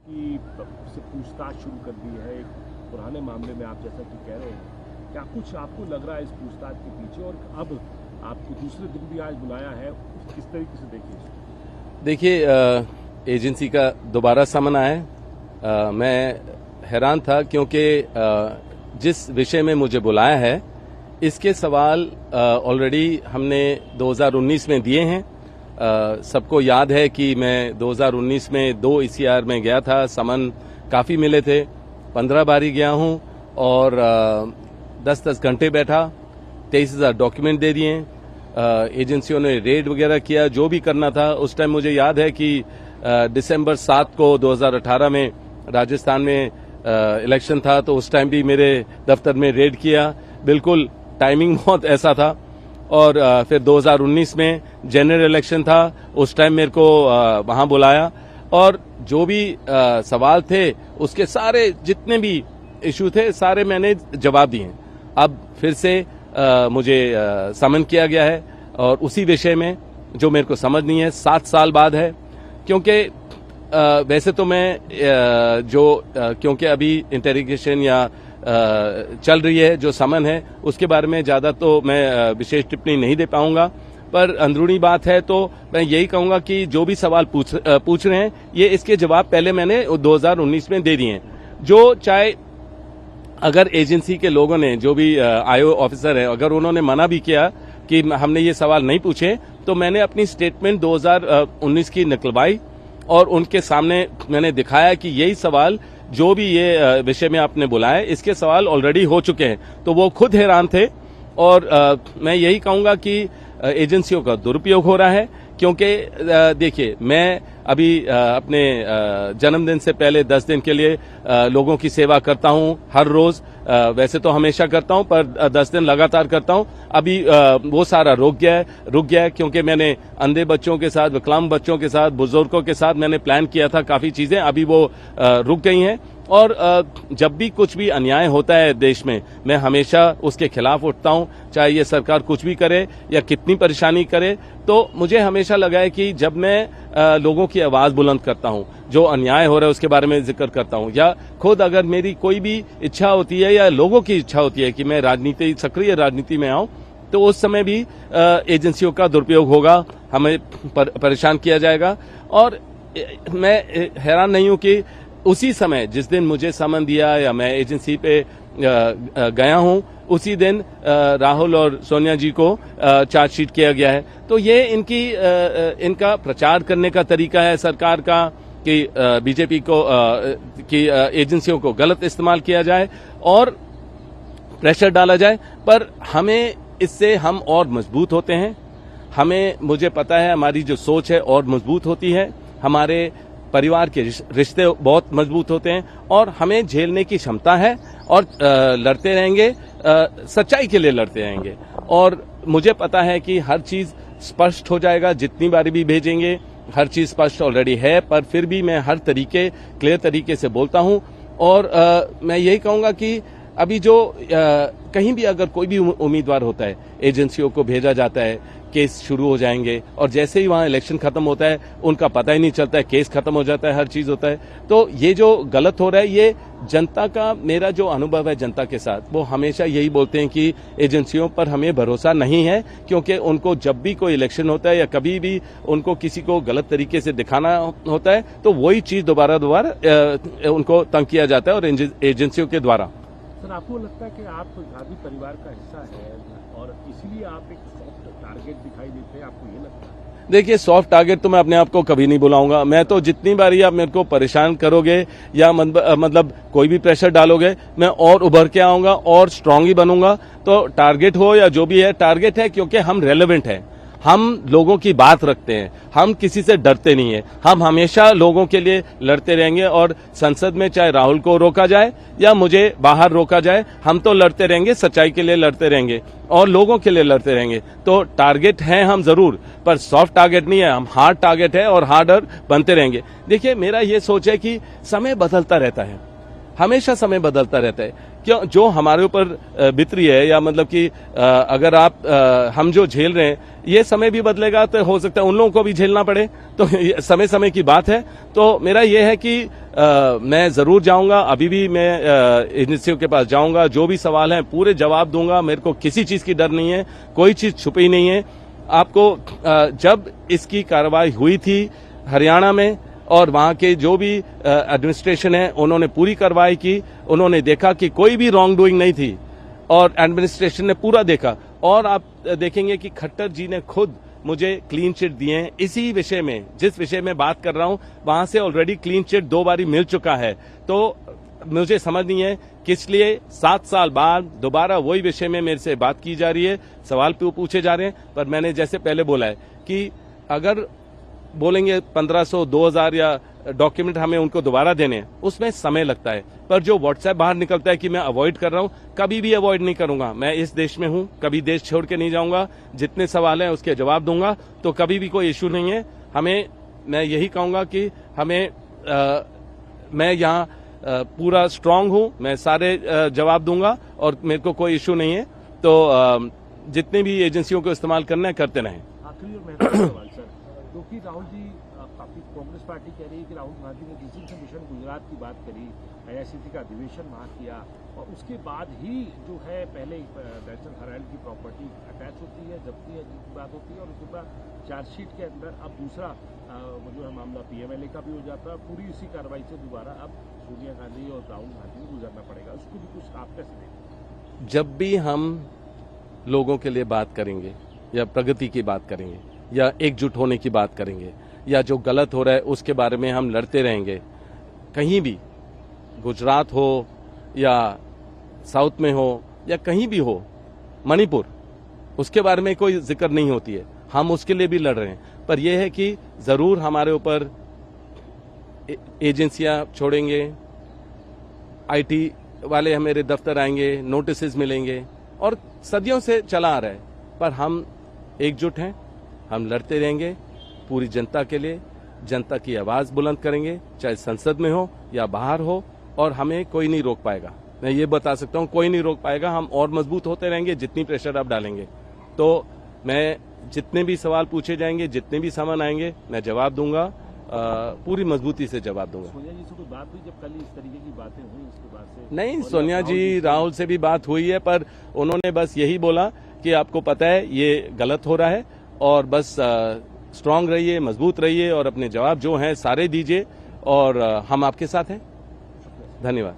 की से पूछताछ शुरू कर दी है एक पुराने मामले में, आप जैसा कि कह रहे हैं। क्या कुछ आपको लग रहा है इस पूछताछ के पीछे, और अब आपको दूसरे दिन भी आज बुलाया है, किस तरीके से देखिए इसको? देखिए, एजेंसी का दोबारा समन आया है। मैं हैरान था क्योंकि जिस विषय में मुझे बुलाया है इसके सवाल ऑलरेडी हमने 2019 में दिए हैं। सबको याद है कि मैं 2019 में 2 ECR में गया था, समन काफ़ी मिले थे, 15 बारी गया हूं और 10-10 घंटे बैठा, 23,000 डॉक्यूमेंट दे दिए। एजेंसियों ने रेड वगैरह किया, जो भी करना था। उस टाइम मुझे याद है कि दिसंबर 7 को 2018 में राजस्थान में इलेक्शन था, तो उस टाइम भी मेरे दफ्तर में रेड किया। बिल्कुल टाइमिंग बहुत ऐसा था। और फिर 2019 में जनरल इलेक्शन था, उस टाइम मेरे को वहां बुलाया और जो भी सवाल थे उसके सारे जितने भी इशू थे सारे मैंने जवाब दिए। अब फिर से मुझे समन किया गया है और उसी विषय में जो मेरे को समझ नहीं है, 7 साल बाद है। क्योंकि वैसे तो मैं क्योंकि अभी इंटेरोगेशन या चल रही है, जो समन है उसके बारे में ज्यादा तो मैं विशेष टिप्पणी नहीं दे पाऊंगा, पर अंदरूनी बात है तो मैं यही कहूंगा कि जो भी सवाल पूछ रहे हैं ये इसके जवाब पहले मैंने 2019 में दे दिए हैं। जो चाहे अगर एजेंसी के लोगों ने, जो भी आईओ ऑफिसर है, अगर उन्होंने मना भी किया कि हमने ये सवाल नहीं पूछे, तो मैंने अपनी स्टेटमेंट 2019 की निकलवाई और उनके सामने मैंने दिखाया कि यही सवाल जो भी ये विषय में आपने बुलाया इसके सवाल ऑलरेडी हो चुके हैं। तो वो खुद हैरान थे। और मैं यही कहूंगा कि एजेंसियों का दुरुपयोग हो रहा है। क्योंकि देखिए, मैं अभी अपने जन्मदिन से पहले 10 दिन के लिए लोगों की सेवा करता हूं हर रोज। वैसे तो हमेशा करता हूं, पर 10 दिन लगातार करता हूं। अभी वो सारा रुक गया है क्योंकि मैंने अंधे बच्चों के साथ, विकलांग बच्चों के साथ, बुजुर्गों के साथ मैंने प्लान किया था काफी चीजें, अभी वो रुक गई हैं। और जब भी कुछ भी अन्याय होता है देश में, मैं हमेशा उसके खिलाफ उठता हूं, चाहे ये सरकार कुछ भी करे या कितनी परेशानी करे। तो मुझे हमेशा लगा है कि जब मैं लोगों की आवाज बुलंद करता हूं, जो अन्याय हो रहा है उसके बारे में जिक्र करता हूं, या खुद अगर मेरी कोई भी इच्छा होती है या लोगों की इच्छा होती है कि मैं सक्रिय राजनीति में आऊं, तो उस समय भी एजेंसियों का दुरुपयोग होगा, हमें परेशान किया जाएगा। और मैं हैरान नहीं हूं कि उसी समय जिस दिन मुझे समन दिया या मैं एजेंसी पे गया हूं, उसी दिन राहुल और सोनिया जी को चार्जशीट किया गया है। तो ये इनका प्रचार करने का तरीका है सरकार का कि बीजेपी की एजेंसियों को गलत इस्तेमाल किया जाए और प्रेशर डाला जाए। पर हमें इससे हम और मजबूत होते हैं। मुझे पता है हमारी जो सोच है और मजबूत होती है, हमारे परिवार के रिश्ते बहुत मजबूत होते हैं और हमें झेलने की क्षमता है और लड़ते रहेंगे, सच्चाई के लिए लड़ते रहेंगे। और मुझे पता है कि हर चीज स्पष्ट हो जाएगा, जितनी बारी भी भेजेंगे हर चीज स्पष्ट ऑलरेडी है, पर फिर भी मैं हर क्लियर तरीके से बोलता हूं। और मैं यही कहूंगा कि अभी जो कहीं भी अगर कोई भी उम्मीदवार होता है, एजेंसियों को भेजा जाता है, केस शुरू हो जाएंगे और जैसे ही वहां इलेक्शन खत्म होता है उनका पता ही नहीं चलता है, केस खत्म हो जाता है, हर चीज होता है। तो ये जो गलत हो रहा है, ये जनता का, मेरा जो अनुभव है जनता के साथ, वो हमेशा यही बोलते हैं कि एजेंसियों पर हमें भरोसा नहीं है, क्योंकि उनको जब भी कोई इलेक्शन होता है या कभी भी उनको किसी को गलत तरीके से दिखाना होता है तो वही चीज दोबारा उनको तंग किया जाता है और एजेंसियों के द्वारा। सर, आपको लगता है कि आप गांधी परिवार का हिस्सा है और इसीलिए आप एक सॉफ्ट टारगेट दिखाई देते हैं, आपको ये लगता है? देखिए, सॉफ्ट टारगेट तो मैं अपने आप को कभी नहीं बुलाऊंगा। मैं तो जितनी बारी आप मेरे को परेशान करोगे या मतलब कोई भी प्रेशर डालोगे, मैं और उभर के आऊंगा और स्ट्रांग ही बनूंगा। तो टारगेट हो या जो भी है, टारगेट है क्योंकि हम रेलेवेंट हैं, हम लोगों की बात रखते हैं, हम किसी से डरते नहीं है, हम हमेशा लोगों के लिए लड़ते रहेंगे। और संसद में चाहे राहुल को रोका जाए या मुझे बाहर रोका जाए, हम तो लड़ते रहेंगे, सच्चाई के लिए लड़ते रहेंगे और लोगों के लिए लड़ते रहेंगे। तो टारगेट हैं हम जरूर, पर सॉफ्ट टारगेट नहीं है, हम हार्ड टारगेट है और हार्डर बनते रहेंगे। देखिए, मेरा ये सोच है कि समय बदलता रहता है, हमेशा समय बदलता रहता है। क्यों? जो हमारे ऊपर बीत रही है या मतलब कि अगर हम जो झेल रहे हैं, ये समय भी बदलेगा तो हो सकता है उन लोगों को भी झेलना पड़े। तो समय समय की बात है। तो मेरा ये है कि मैं जरूर जाऊंगा, अभी भी मैं एजेंसियों के पास जाऊंगा, जो भी सवाल हैं पूरे जवाब दूंगा। मेरे को किसी चीज की डर नहीं है, कोई चीज छुपी नहीं है। आपको जब इसकी कार्रवाई हुई थी हरियाणा में और वहां के जो भी एडमिनिस्ट्रेशन है उन्होंने पूरी कार्रवाई की, उन्होंने देखा कि कोई भी रॉन्ग डूइंग नहीं थी और एडमिनिस्ट्रेशन ने पूरा देखा। और आप देखेंगे कि खट्टर जी ने खुद मुझे क्लीन चिट दिए हैं इसी विषय में, जिस विषय में बात कर रहा हूं वहां से ऑलरेडी क्लीन चिट 2 बारी मिल चुका है। तो मुझे समझ नहीं है किस लिए 7 साल बाद दोबारा वही विषय में मेरे से बात की जा रही है, सवाल पूछे जा रहे हैं। पर मैंने जैसे पहले बोला है कि अगर बोलेंगे 1500 2000 या डॉक्यूमेंट हमें उनको दोबारा देने हैं, उसमें समय लगता है। पर जो व्हाट्सएप बाहर निकलता है कि मैं अवॉइड कर रहा हूं, कभी भी अवॉइड नहीं करूंगा। मैं इस देश में हूं, कभी देश छोड़ के नहीं जाऊंगा। जितने सवाल हैं उसके जवाब दूंगा, तो कभी भी कोई इश्यू नहीं है। मैं यही कहूंगा कि मैं यहाँ पूरा स्ट्रांग हूं, मैं सारे जवाब दूंगा और मेरे को कोई इश्यू नहीं है। तो जितनी भी एजेंसियों को इस्तेमाल करना है करते रहें। आखिरी और महत्वपूर्ण सवाल सर, क्योंकि राहुल जी काफी कांग्रेस पार्टी कह रही है कि राहुल गांधी ने जिस दिन से मिशन गुजरात की बात करी, आईआरसीटी का अधिवेशन वहां किया और उसके बाद ही जो है पहले नेशनल हेराल्ड की प्रॉपर्टी अटैच होती है, जब्ती की बात होती है और उसके बाद चार्जशीट के अंदर अब दूसरा जो है मामला पीएमएलए का भी हो जाता है। पूरी इसी कार्रवाई से दोबारा अब सोनिया गांधी और राहुल गांधी को गुजरना पड़ेगा। उसको भी कुछ आप कैसे देखें? जब भी हम लोगों के लिए बात करेंगे या प्रगति की बात करेंगे या एकजुट होने की बात करेंगे या जो गलत हो रहा है उसके बारे में हम लड़ते रहेंगे, कहीं भी गुजरात हो या साउथ में हो या कहीं भी हो, मणिपुर, उसके बारे में कोई जिक्र नहीं होती है। हम उसके लिए भी लड़ रहे हैं। पर यह है कि जरूर हमारे ऊपर एजेंसियां छोड़ेंगे, आईटी वाले मेरे दफ्तर आएंगे, नोटिस मिलेंगे और सदियों से चला आ रहा है। पर हम एकजुट हैं, हम लड़ते रहेंगे पूरी जनता के लिए, जनता की आवाज बुलंद करेंगे, चाहे संसद में हो या बाहर हो, और हमें कोई नहीं रोक पाएगा। मैं ये बता सकता हूं, कोई नहीं रोक पाएगा। हम और मजबूत होते रहेंगे जितनी प्रेशर आप डालेंगे। तो मैं जितने भी सवाल पूछे जाएंगे, जितने भी सामान आएंगे, मैं जवाब दूंगा, पूरी मजबूती से जवाब दूंगा। सोनिया जी से कोई बात हुई जब कल इस तरीके की बातें हुई उसके बाद से? नहीं, सोनिया जी राहुल से भी बात हुई है, पर उन्होंने बस यही बोला कि आपको पता है ये गलत हो रहा है और बस स्ट्रांग रहिए, मजबूत रहिए और अपने जवाब जो हैं सारे दीजिए और हम आपके साथ हैं। धन्यवाद।